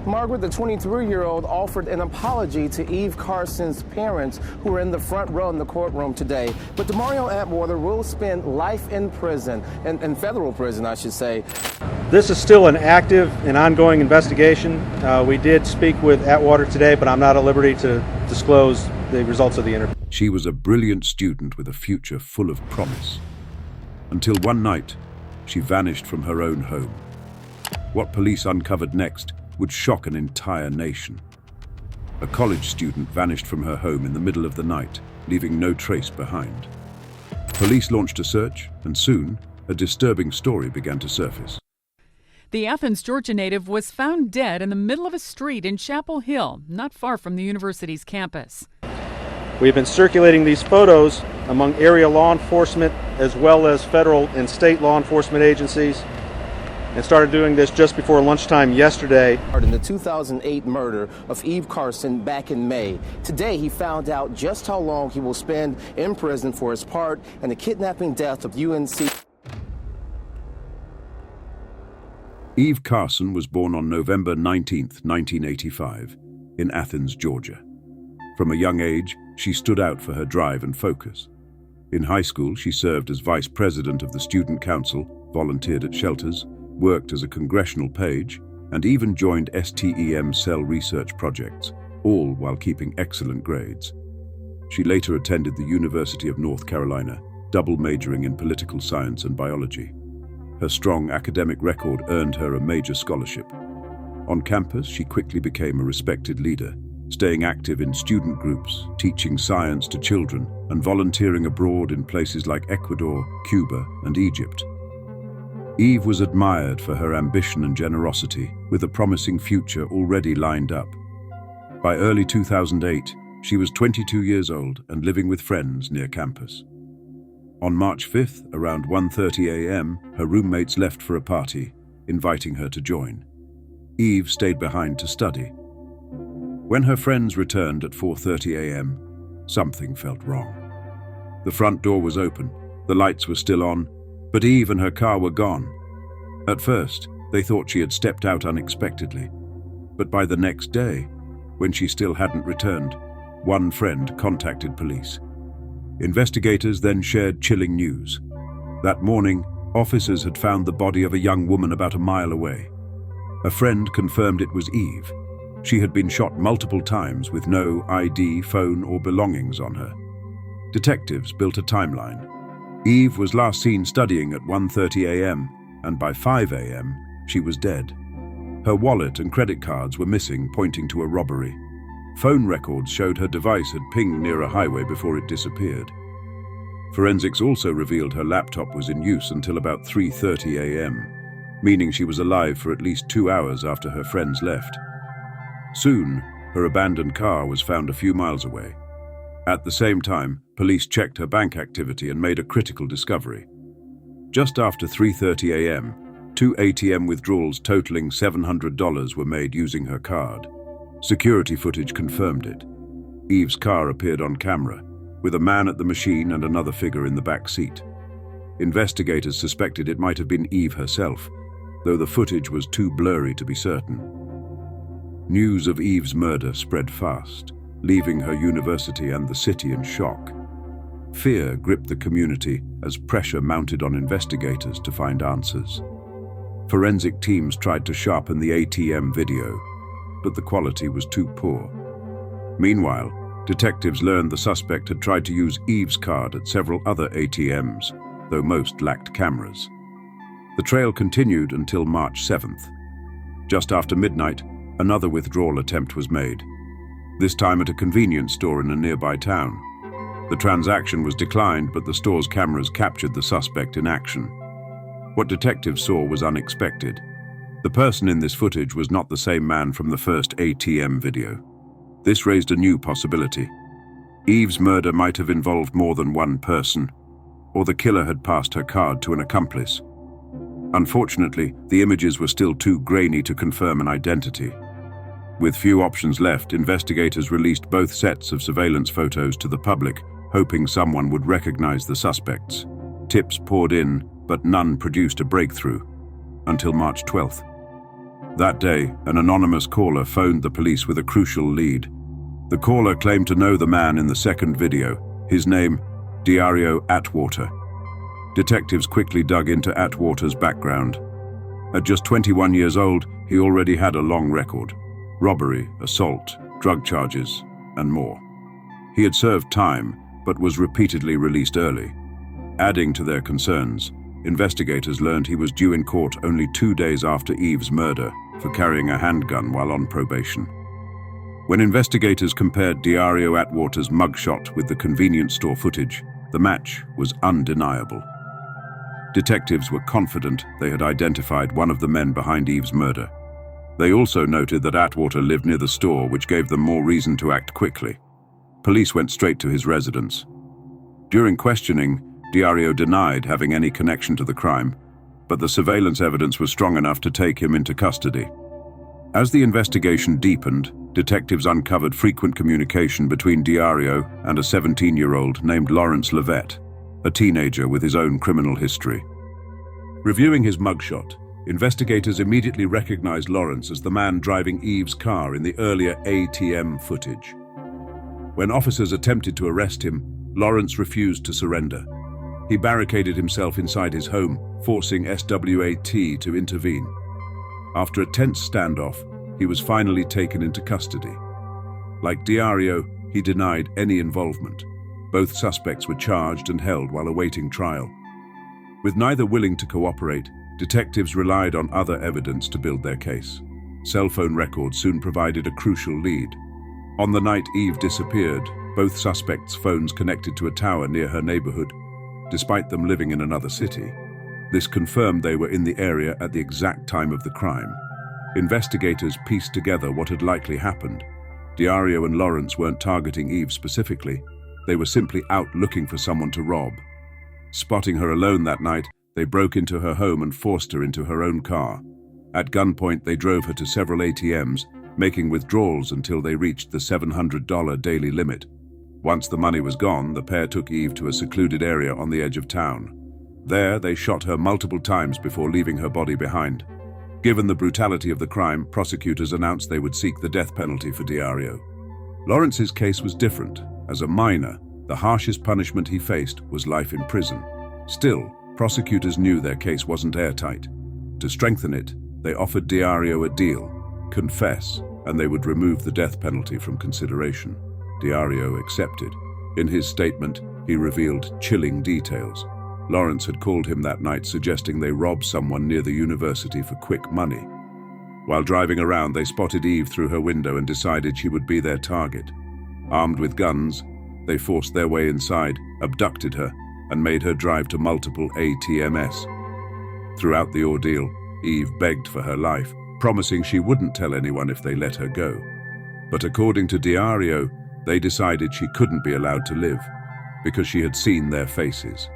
Margaret, the 23-year-old, offered an apology to Eve Carson's parents, who were in the front row in the courtroom today. But DeMario Atwater will spend life in prison, in federal prison, I should say. This is still an active and ongoing investigation. We did speak with Atwater today, but I'm not at liberty to disclose the results of the interview. She was a brilliant student with a future full of promise. Until one night, she vanished from her own home. What police uncovered next would shock an entire nation. A college student vanished from her home in the middle of the night, leaving no trace behind. Police launched a search, and soon, a disturbing story began to surface. The Athens, Georgia native was found dead in the middle of a street in Chapel Hill, not far from the university's campus. We've been circulating these photos among area law enforcement as well as federal and state law enforcement agencies, and started doing this just before lunchtime yesterday. In the 2008 murder of Eve Carson back in May. Today, he found out just how long he will spend in prison for his part in the kidnapping death of UNC. Eve Carson was born on November 19, 1985, in Athens, Georgia. From a young age, she stood out for her drive and focus. In high school, she served as vice president of the student council, volunteered at shelters, worked as a congressional page, and even joined STEM cell research projects, all while keeping excellent grades. She later attended the University of North Carolina, double majoring in political science and biology. Her strong academic record earned her a major scholarship. On campus, she quickly became a respected leader, staying active in student groups, teaching science to children, and volunteering abroad in places like Ecuador, Cuba, and Egypt. Eve was admired for her ambition and generosity, with a promising future already lined up. By early 2008, she was 22 years old and living with friends near campus. On March 5th, around 1:30 a.m., her roommates left for a party, inviting her to join. Eve stayed behind to study. When her friends returned at 4:30 a.m., something felt wrong. The front door was open, the lights were still on, but Eve and her car were gone. At first, they thought she had stepped out unexpectedly. But by the next day, when she still hadn't returned, one friend contacted police. Investigators then shared chilling news. That morning, officers had found the body of a young woman about a mile away. A friend confirmed it was Eve. She had been shot multiple times with no ID, phone, or belongings on her. Detectives built a timeline. Eve was last seen studying at 1:30 a.m., and by 5 a.m., she was dead. Her wallet and credit cards were missing, pointing to a robbery. Phone records showed her device had pinged near a highway before it disappeared. Forensics also revealed her laptop was in use until about 3:30 a.m., meaning she was alive for at least 2 hours after her friends left. Soon, her abandoned car was found a few miles away. At the same time, police checked her bank activity and made a critical discovery. Just after 3:30 a.m., 2 ATM withdrawals totaling $700 were made using her card. Security footage confirmed it. Eve's car appeared on camera, with a man at the machine and another figure in the back seat. Investigators suspected it might have been Eve herself, though the footage was too blurry to be certain. News of Eve's murder spread fast, leaving her university and the city in shock. Fear gripped the community as pressure mounted on investigators to find answers. Forensic teams tried to sharpen the ATM video, but the quality was too poor. Meanwhile, detectives learned the suspect had tried to use Eve's card at several other ATMs, though most lacked cameras. The trail continued until March 7th. Just after midnight, another withdrawal attempt was made, this time at a convenience store in a nearby town. The transaction was declined, but the store's cameras captured the suspect in action. What detectives saw was unexpected. The person in this footage was not the same man from the first ATM video. This raised a new possibility. Eve's murder might have involved more than one person, or the killer had passed her card to an accomplice. Unfortunately, the images were still too grainy to confirm an identity. With few options left, investigators released both sets of surveillance photos to the public, hoping someone would recognize the suspects. Tips poured in, but none produced a breakthrough, until March 12th. That day, an anonymous caller phoned the police with a crucial lead. The caller claimed to know the man in the second video, his name, Diario Atwater. Detectives quickly dug into Atwater's background. At just 21 years old, he already had a long record: robbery, assault, drug charges, and more. He had served time, but was repeatedly released early. Adding to their concerns, investigators learned he was due in court only 2 days after Eve's murder for carrying a handgun while on probation. When investigators compared Diario Atwater's mugshot with the convenience store footage, the match was undeniable. Detectives were confident they had identified one of the men behind Eve's murder. They also noted that Atwater lived near the store, which gave them more reason to act quickly. Police went straight to his residence. During questioning, Diario denied having any connection to the crime, but the surveillance evidence was strong enough to take him into custody. As the investigation deepened, detectives uncovered frequent communication between Diario and a 17-year-old named Lawrence Levette, a teenager with his own criminal history. Reviewing his mugshot, investigators immediately recognized Lawrence as the man driving Eve's car in the earlier ATM footage. When officers attempted to arrest him, Lawrence refused to surrender. He barricaded himself inside his home, forcing SWAT to intervene. After a tense standoff, he was finally taken into custody. Like Diario, he denied any involvement. Both suspects were charged and held while awaiting trial. With neither willing to cooperate, detectives relied on other evidence to build their case. Cell phone records soon provided a crucial lead. On the night Eve disappeared, both suspects' phones connected to a tower near her neighborhood, despite them living in another city. This confirmed they were in the area at the exact time of the crime. Investigators pieced together what had likely happened. Diario and Lawrence weren't targeting Eve specifically. They were simply out looking for someone to rob. Spotting her alone that night, they broke into her home and forced her into her own car. At gunpoint, they drove her to several ATMs, making withdrawals until they reached the $700 daily limit. Once the money was gone, the pair took Eve to a secluded area on the edge of town. There, they shot her multiple times before leaving her body behind. Given the brutality of the crime, prosecutors announced they would seek the death penalty for Diario. Lawrence's case was different. As a minor, the harshest punishment he faced was life in prison. Still, prosecutors knew their case wasn't airtight. To strengthen it, they offered Diario a deal: confess, and they would remove the death penalty from consideration. Diario accepted. In his statement, he revealed chilling details. Lawrence had called him that night, suggesting they rob someone near the university for quick money. While driving around, they spotted Eve through her window and decided she would be their target. Armed with guns, they forced their way inside, abducted her, and made her drive to multiple ATMs. Throughout the ordeal, Eve begged for her life, promising she wouldn't tell anyone if they let her go. But according to Diario, they decided she couldn't be allowed to live because she had seen their faces.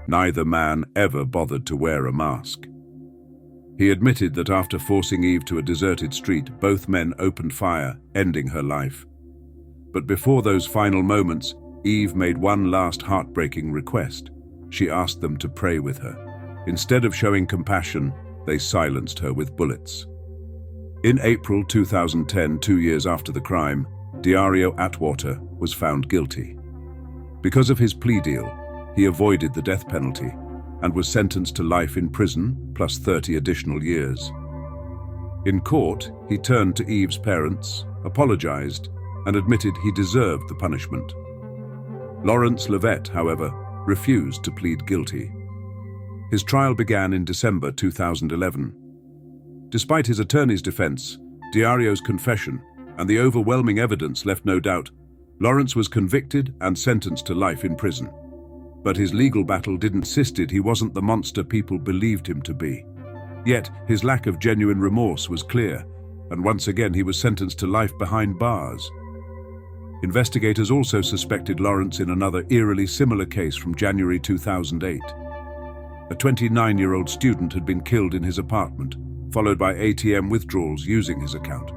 Neither man ever bothered to wear a mask. He admitted that after forcing Eve to a deserted street, both men opened fire, ending her life. But before those final moments, Eve made one last heartbreaking request. She asked them to pray with her. Instead of showing compassion, they silenced her with bullets. In April 2010, 2 years after the crime, Diario Atwater was found guilty. Because of his plea deal, he avoided the death penalty and was sentenced to life in prison plus 30 additional years. In court, he turned to Eve's parents, apologized, and admitted he deserved the punishment. Lawrence Levette, however, refused to plead guilty. His trial began in December 2011. Despite his attorney's defense, Diario's confession, and the overwhelming evidence left no doubt, Lawrence was convicted and sentenced to life in prison. But his legal battle insisted he wasn't the monster people believed him to be. Yet, his lack of genuine remorse was clear, and once again he was sentenced to life behind bars. Investigators also suspected Lawrence in another eerily similar case from January 2008. A 29-year-old student had been killed in his apartment, followed by ATM withdrawals using his account.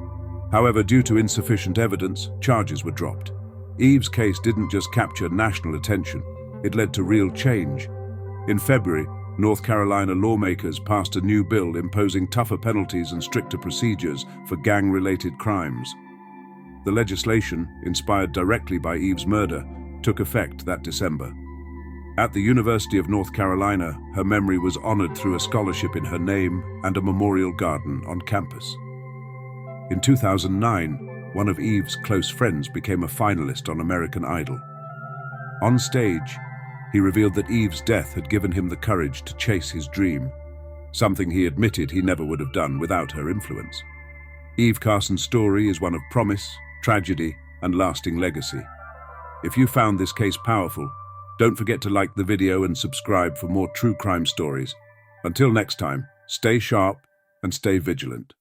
However, due to insufficient evidence, charges were dropped. Eve's case didn't just capture national attention, it led to real change. In February, North Carolina lawmakers passed a new bill imposing tougher penalties and stricter procedures for gang-related crimes. The legislation, inspired directly by Eve's murder, took effect that December. At the University of North Carolina, her memory was honored through a scholarship in her name and a memorial garden on campus. In 2009, one of Eve's close friends became a finalist on American Idol. On stage, he revealed that Eve's death had given him the courage to chase his dream, something he admitted he never would have done without her influence. Eve Carson's story is one of promise, tragedy, and lasting legacy. If you found this case powerful, don't forget to like the video and subscribe for more true crime stories. Until next time, stay sharp and stay vigilant.